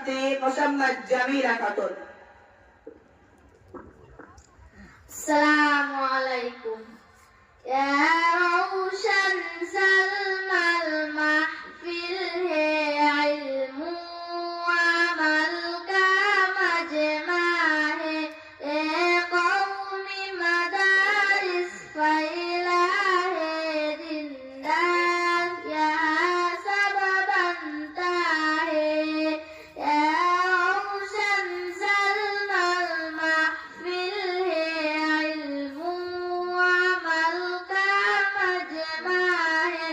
ছাত্রী মোসাম্মদ জামিলা খাতুন। আসসালামু আলাইকুম। ইয়া রওশন সালমাল মাহফিল হে ইলমু আমাল কা মজমা হে এ কওমি মাদারিস ফাইলা হে জিন্দান ইয়া সাবাবান তাহে ইয়া রওশন সালমাল মাহফিল হে ইলমু আমাল কা মজমা হে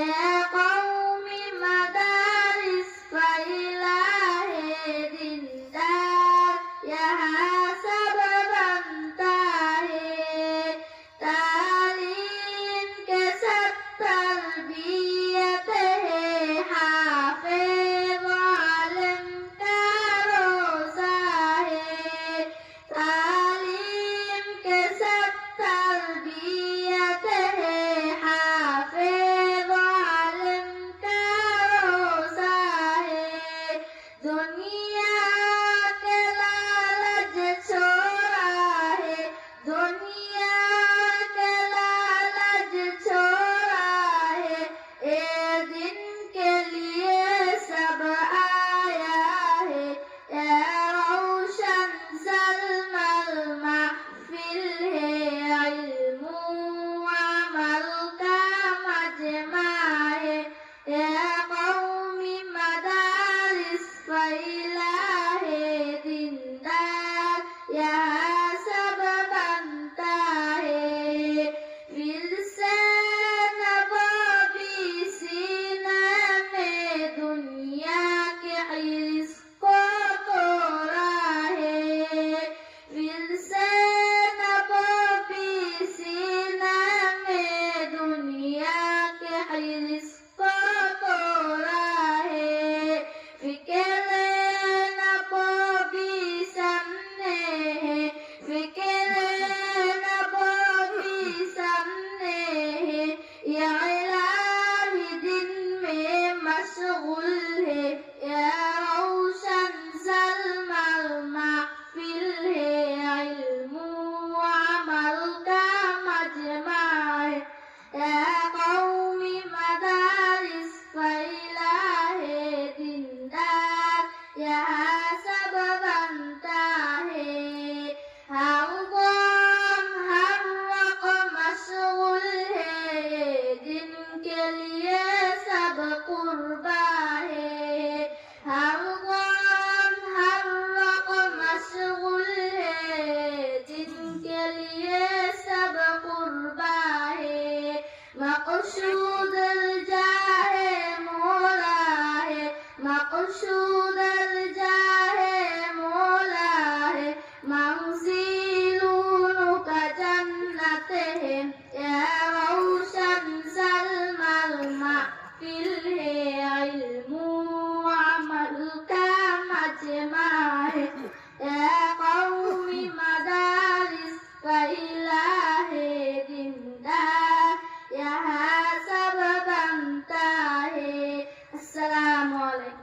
এ কওমি মাদারিস ফাইলা হে জিন্দান ইয়া সাবাবান তাহে तालीम के सब तरबियत है हाफिज आलिम का रोज़ा है तालीम के सब तरबियत है हाफिज आलिम का रोज़ा है दुनिया के लालच छोड़ा है दुनिया के लालच छोड़ा है ए दिन के लिए सब आया है ए रोशन सलमल महफिल है इल्मु अमल का मजमा है ए कौमी मदारिस फैला है दीनदार यहाँ सब बनता है फिर से नबवी सीना में दुनिया के इर्स को तोड़ा है फिर से नबवी सीना में दुनिया के इर्स को तोड़ा है फिक्र नबवी सामने है फिक्र नबवी सामने है या इलाही दिन में मशगूल है या रोशन सलमल महफिल है इल्मु अमल का मजमा है या कौमी मदारिस फैला है दीनदार यहाँ सब बनता है हर गम हर वक्त मशगूल है जिनके लिए सब कुर्बा है हर गम हर वक्त मशगूल है जिनके लिए सब कुर्बा है मक़सूद जाहे मोला है मक़सूद